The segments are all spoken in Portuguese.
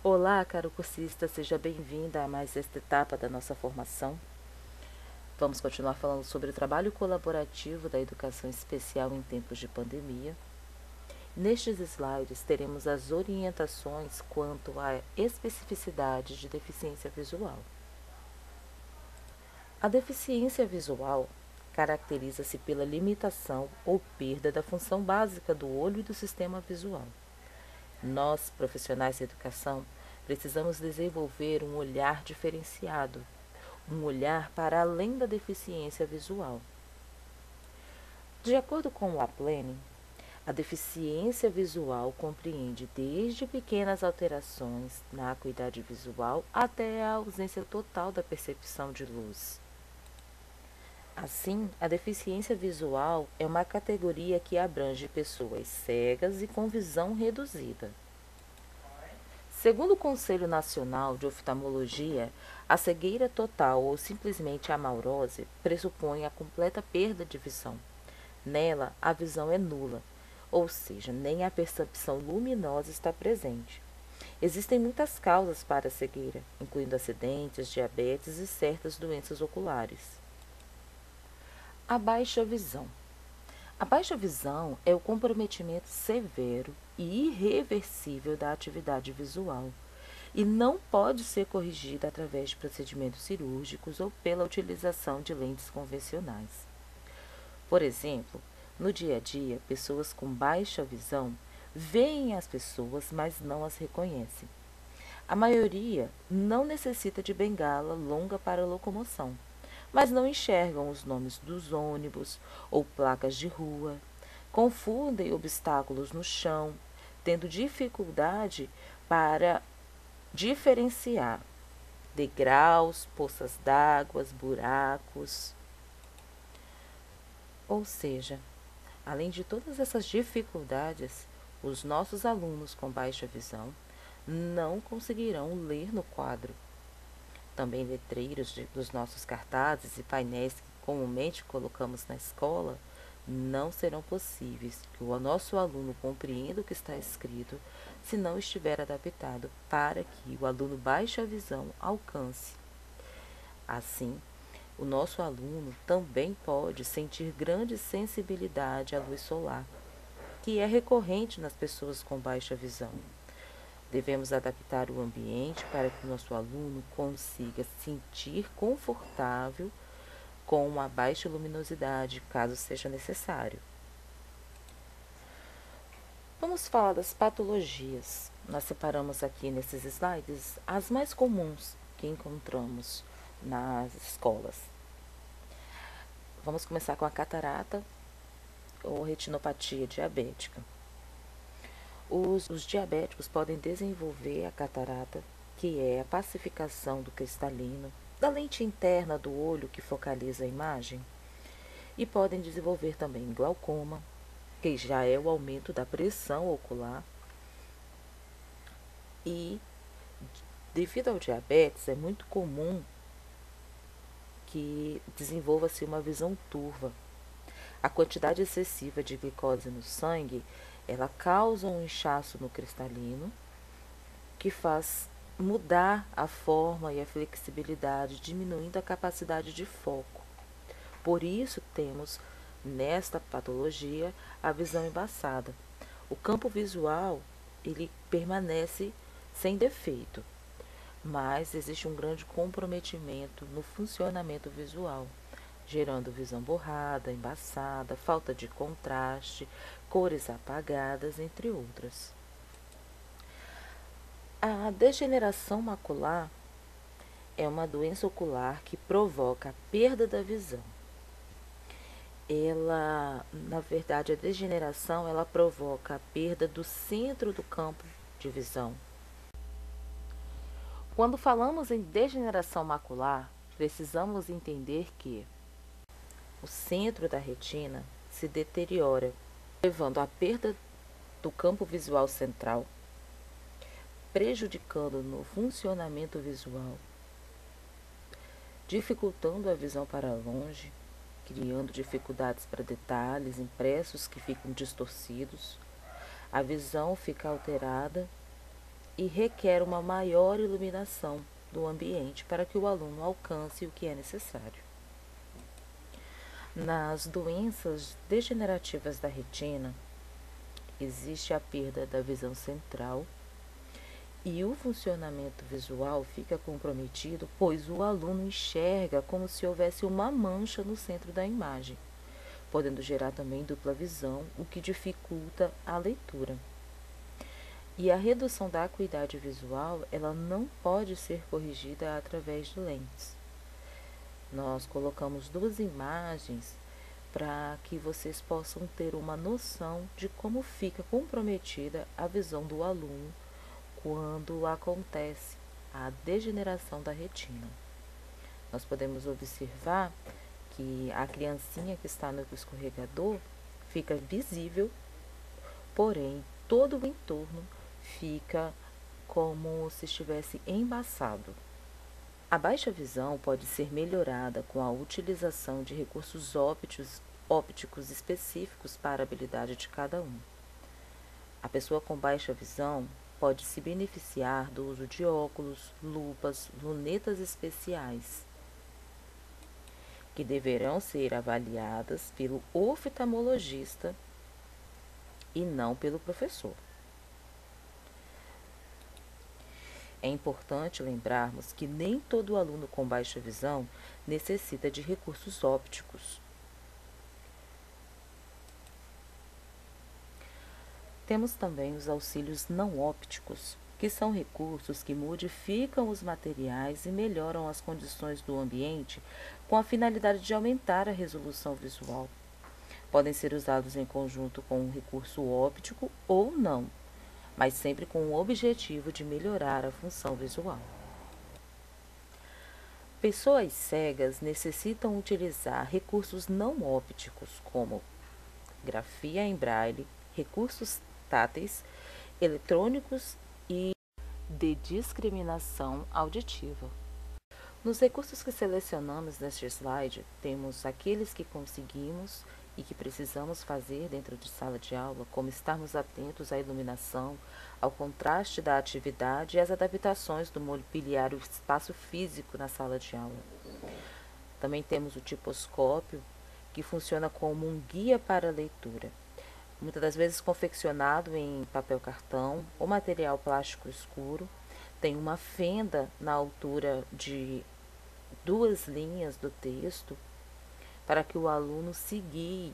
Olá, caro cursista, seja bem-vinda a mais esta etapa da nossa formação. Vamos continuar falando sobre o trabalho colaborativo da educação especial em tempos de pandemia. Nestes slides, teremos as orientações quanto à especificidade de deficiência visual. A deficiência visual caracteriza-se pela limitação ou perda da função básica do olho e do sistema visual. Nós, profissionais da educação, precisamos desenvolver um olhar diferenciado, um olhar para além da deficiência visual. De acordo com o Laplanning, a deficiência visual compreende desde pequenas alterações na acuidade visual até a ausência total da percepção de luz. Assim, a deficiência visual é uma categoria que abrange pessoas cegas e com visão reduzida. Segundo o Conselho Nacional de Oftalmologia, a cegueira total ou simplesmente amaurose pressupõe a completa perda de visão. Nela, a visão é nula, ou seja, nem a percepção luminosa está presente. Existem muitas causas para a cegueira, incluindo acidentes, diabetes e certas doenças oculares. A baixa visão. A baixa visão é o comprometimento severo e irreversível da atividade visual e não pode ser corrigida através de procedimentos cirúrgicos ou pela utilização de lentes convencionais. Por exemplo, no dia a dia, pessoas com baixa visão veem as pessoas, mas não as reconhecem. A maioria não necessita de bengala longa para locomoção, mas não enxergam os nomes dos ônibus ou placas de rua, confundem obstáculos no chão, tendo dificuldade para diferenciar degraus, poças d'água, buracos. Ou seja, além de todas essas dificuldades, os nossos alunos com baixa visão não conseguirão ler no quadro. Também letreiros dos nossos cartazes e painéis que comumente colocamos na escola não serão possíveis que o nosso aluno compreenda o que está escrito se não estiver adaptado para que o aluno baixa visão alcance. Assim, o nosso aluno também pode sentir grande sensibilidade à luz solar, que é recorrente nas pessoas com baixa visão. Devemos adaptar o ambiente para que o nosso aluno consiga sentir confortável com uma baixa luminosidade, caso seja necessário. Vamos falar das patologias. Nós separamos aqui nesses slides as mais comuns que encontramos nas escolas. Vamos começar com a catarata ou retinopatia diabética. Os diabéticos podem desenvolver a catarata, que é a pacificação do cristalino, da lente interna do olho que focaliza a imagem, e podem desenvolver também glaucoma, que já é o aumento da pressão ocular, e devido ao diabetes é muito comum que desenvolva-se uma visão turva. A quantidade excessiva de glicose no sangue, ela causa um inchaço no cristalino, que faz mudar a forma e a flexibilidade, diminuindo a capacidade de foco. Por isso temos nesta patologia a visão embaçada. O campo visual, ele permanece sem defeito, mas existe um grande comprometimento no funcionamento visual, gerando visão borrada, embaçada, falta de contraste, cores apagadas, entre outras. A degeneração macular é uma doença ocular que provoca a perda da visão. Na verdade, a degeneração, ela provoca a perda do centro do campo de visão. Quando falamos em degeneração macular, precisamos entender que o centro da retina se deteriora, levando à perda do campo visual central, prejudicando no funcionamento visual, dificultando a visão para longe, criando dificuldades para detalhes impressos que ficam distorcidos, a visão fica alterada e requer uma maior iluminação do ambiente para que o aluno alcance o que é necessário. Nas doenças degenerativas da retina, existe a perda da visão central e o funcionamento visual fica comprometido, pois o aluno enxerga como se houvesse uma mancha no centro da imagem, podendo gerar também dupla visão, o que dificulta a leitura. E a redução da acuidade visual, ela não pode ser corrigida através de lentes. Nós colocamos duas imagens para que vocês possam ter uma noção de como fica comprometida a visão do aluno quando acontece a degeneração da retina. Nós podemos observar que a criancinha que está no escorregador fica visível, porém todo o entorno fica como se estivesse embaçado. A baixa visão pode ser melhorada com a utilização de recursos ópticos específicos para a habilidade de cada um. A pessoa com baixa visão pode se beneficiar do uso de óculos, lupas, lunetas especiais, que deverão ser avaliadas pelo oftalmologista e não pelo professor. É importante lembrarmos que nem todo aluno com baixa visão necessita de recursos ópticos. Temos também os auxílios não ópticos, que são recursos que modificam os materiais e melhoram as condições do ambiente com a finalidade de aumentar a resolução visual. Podem ser usados em conjunto com um recurso óptico ou não, mas sempre com o objetivo de melhorar a função visual. Pessoas cegas necessitam utilizar recursos não ópticos, como grafia em braille, recursos táteis, eletrônicos e de discriminação auditiva. Nos recursos que selecionamos neste slide, temos aqueles que conseguimos e que precisamos fazer dentro de sala de aula, como estarmos atentos à iluminação, ao contraste da atividade e às adaptações do mobiliário e espaço físico na sala de aula. Também temos o tiposcópio, que funciona como um guia para a leitura, muitas das vezes confeccionado em papel cartão ou material plástico escuro. Tem uma fenda na altura de 2 linhas do texto para que o aluno se guie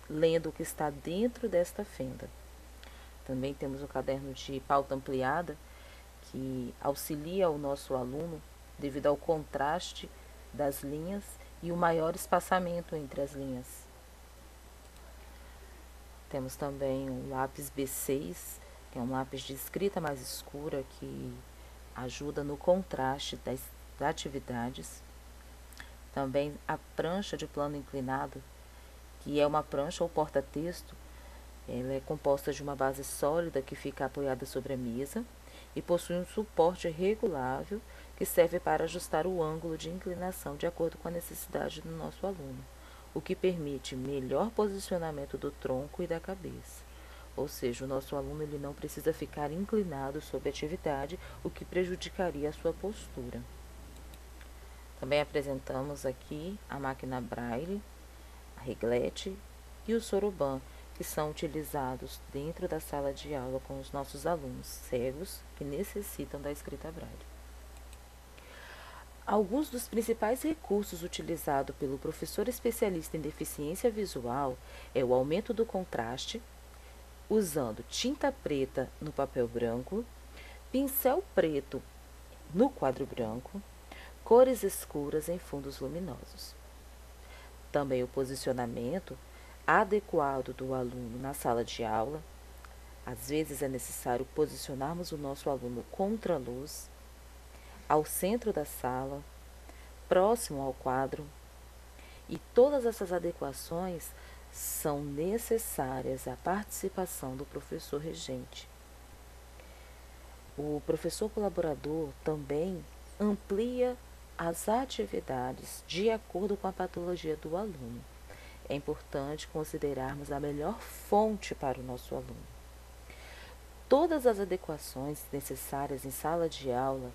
lendo o que está dentro desta fenda. Também temos o caderno de pauta ampliada, que auxilia o nosso aluno devido ao contraste das linhas e o maior espaçamento entre as linhas. Temos também o lápis B6, que é um lápis de escrita mais escura que ajuda no contraste das atividades. Também a prancha de plano inclinado, que é uma prancha ou porta-texto. Ela é composta de uma base sólida que fica apoiada sobre a mesa e possui um suporte regulável que serve para ajustar o ângulo de inclinação de acordo com a necessidade do nosso aluno, o que permite melhor posicionamento do tronco e da cabeça. Ou seja, o nosso aluno ele não precisa ficar inclinado sob a atividade, o que prejudicaria a sua postura. Também apresentamos aqui a máquina Braille, a reglete e o soroban, que são utilizados dentro da sala de aula com os nossos alunos cegos que necessitam da escrita Braille. Alguns dos principais recursos utilizados pelo professor especialista em deficiência visual é o aumento do contraste, usando tinta preta no papel branco, pincel preto no quadro branco, cores escuras em fundos luminosos. Também o posicionamento adequado do aluno na sala de aula. Às vezes é necessário posicionarmos o nosso aluno contra a luz, ao centro da sala, próximo ao quadro, e todas essas adequações são necessárias à participação do professor regente. O professor colaborador também amplia as atividades de acordo com a patologia do aluno. É importante considerarmos a melhor fonte para o nosso aluno. Todas as adequações necessárias em sala de aula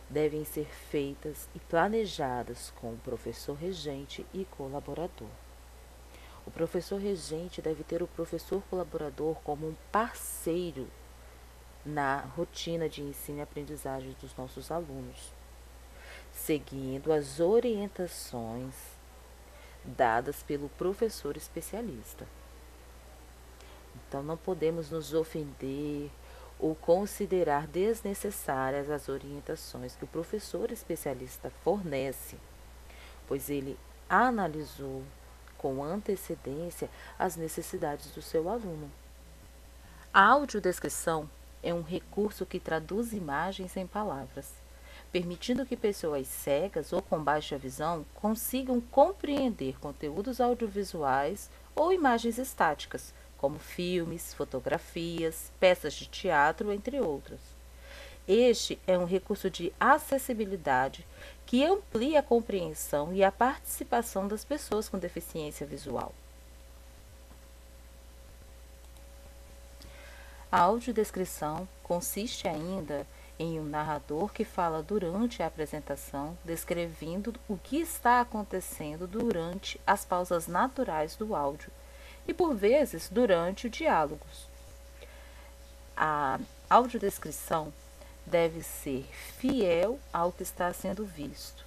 devem ser feitas e planejadas com o professor regente e colaborador. O professor regente deve ter o professor colaborador como um parceiro na rotina de ensino e aprendizagem dos nossos alunos, seguindo as orientações dadas pelo professor especialista. Então, não podemos nos ofender ou considerar desnecessárias as orientações que o professor especialista fornece, pois ele analisou com antecedência as necessidades do seu aluno. A audiodescrição é um recurso que traduz imagens em palavras, permitindo que pessoas cegas ou com baixa visão consigam compreender conteúdos audiovisuais ou imagens estáticas, como filmes, fotografias, peças de teatro, entre outros. Este é um recurso de acessibilidade que amplia a compreensão e a participação das pessoas com deficiência visual. A audiodescrição consiste ainda em um narrador que fala durante a apresentação, descrevendo o que está acontecendo durante as pausas naturais do áudio e, por vezes, durante os diálogos. A audiodescrição deve ser fiel ao que está sendo visto.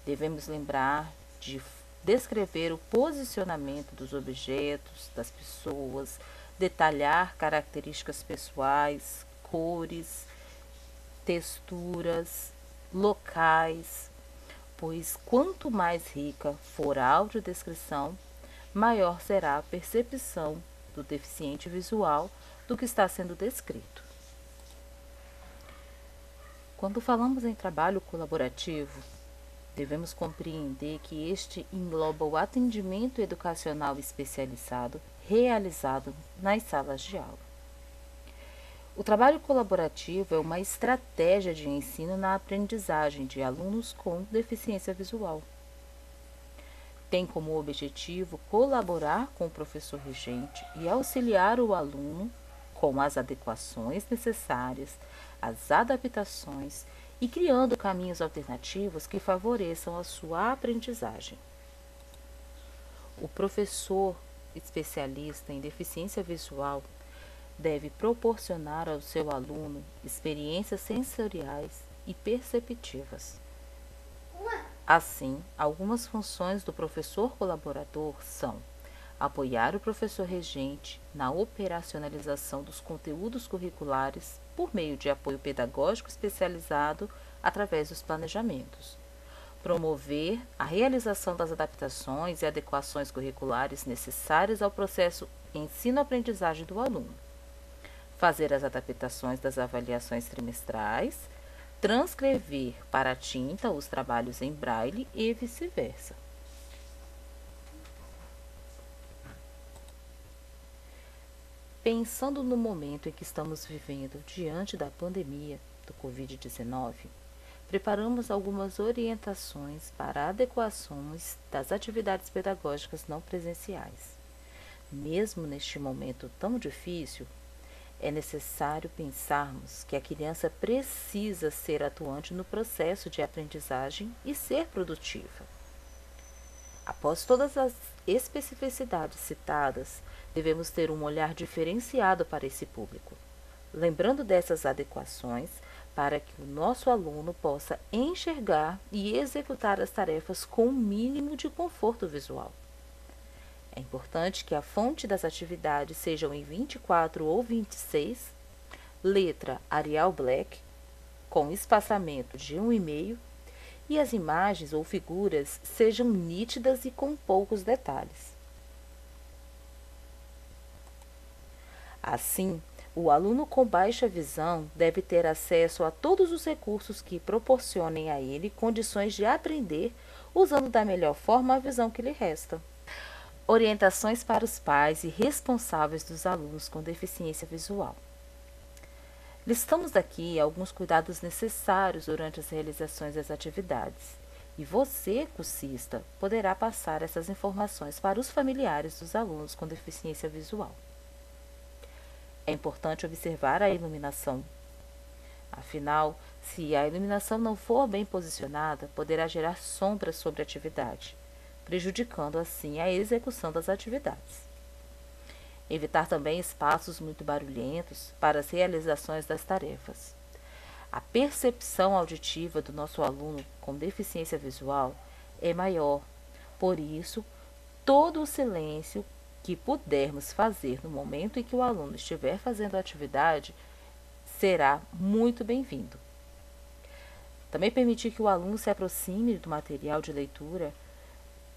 Devemos lembrar de descrever o posicionamento dos objetos, das pessoas, detalhar características pessoais, cores, texturas, locais, pois quanto mais rica for a audiodescrição, maior será a percepção do deficiente visual do que está sendo descrito. Quando falamos em trabalho colaborativo, devemos compreender que este engloba o atendimento educacional especializado realizado nas salas de aula. O trabalho colaborativo é uma estratégia de ensino na aprendizagem de alunos com deficiência visual. Tem como objetivo colaborar com o professor regente e auxiliar o aluno com as adequações necessárias, as adaptações e criando caminhos alternativos que favoreçam a sua aprendizagem. O professor especialista em deficiência visual deve proporcionar ao seu aluno experiências sensoriais e perceptivas. Assim, algumas funções do professor colaborador são apoiar o professor regente na operacionalização dos conteúdos curriculares por meio de apoio pedagógico especializado através dos planejamentos, promover a realização das adaptações e adequações curriculares necessárias ao processo ensino-aprendizagem do aluno, fazer as adaptações das avaliações trimestrais, transcrever para a tinta os trabalhos em braille e vice-versa. Pensando no momento em que estamos vivendo diante da pandemia do Covid-19, preparamos algumas orientações para adequações das atividades pedagógicas não presenciais. Mesmo neste momento tão difícil, é necessário pensarmos que a criança precisa ser atuante no processo de aprendizagem e ser produtiva. Após todas as especificidades citadas, devemos ter um olhar diferenciado para esse público, lembrando dessas adequações para que o nosso aluno possa enxergar e executar as tarefas com o mínimo de conforto visual. É importante que a fonte das atividades sejam em 24 ou 26, letra Arial Black, com espaçamento de 1,5 e as imagens ou figuras sejam nítidas e com poucos detalhes. Assim, o aluno com baixa visão deve ter acesso a todos os recursos que proporcionem a ele condições de aprender usando da melhor forma a visão que lhe resta. Orientações para os pais e responsáveis dos alunos com deficiência visual. Listamos aqui alguns cuidados necessários durante as realizações das atividades, e você, cursista, poderá passar essas informações para os familiares dos alunos com deficiência visual. É importante observar a iluminação. Afinal, se a iluminação não for bem posicionada, poderá gerar sombras sobre a atividade, prejudicando assim a execução das atividades. Evitar também espaços muito barulhentos para as realizações das tarefas. A percepção auditiva do nosso aluno com deficiência visual é maior, por isso, todo o silêncio que pudermos fazer no momento em que o aluno estiver fazendo a atividade será muito bem-vindo. Também permitir que o aluno se aproxime do material de leitura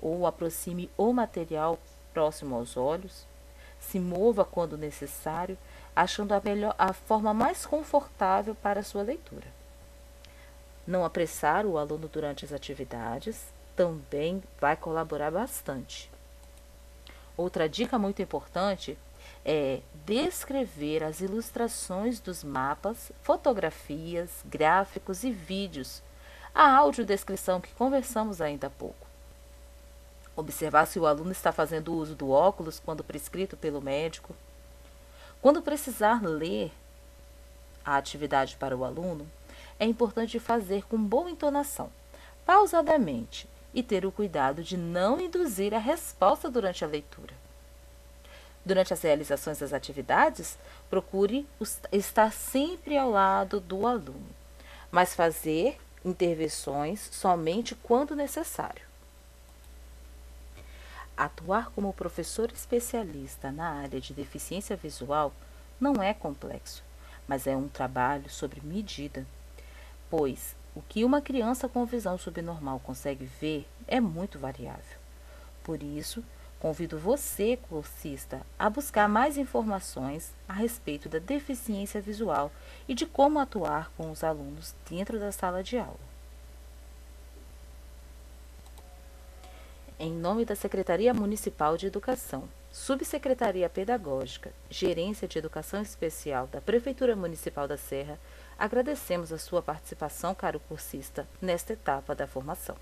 ou aproxime o material próximo aos olhos, se mova quando necessário, achando a forma mais confortável para a sua leitura. Não apressar o aluno durante as atividades também vai colaborar bastante. Outra dica muito importante é descrever as ilustrações dos mapas, fotografias, gráficos e vídeos, a audiodescrição que conversamos ainda há pouco. Observar se o aluno está fazendo uso do óculos quando prescrito pelo médico. Quando precisar ler a atividade para o aluno, é importante fazer com boa entonação, pausadamente, e ter o cuidado de não induzir a resposta durante a leitura. Durante as realizações das atividades, procure estar sempre ao lado do aluno, mas fazer intervenções somente quando necessário. Atuar como professor especialista na área de deficiência visual não é complexo, mas é um trabalho sob medida, pois o que uma criança com visão subnormal consegue ver é muito variável. Por isso, convido você, cursista, a buscar mais informações a respeito da deficiência visual e de como atuar com os alunos dentro da sala de aula. Em nome da Secretaria Municipal de Educação, Subsecretaria Pedagógica, Gerência de Educação Especial da Prefeitura Municipal da Serra, agradecemos a sua participação, caro cursista, nesta etapa da formação.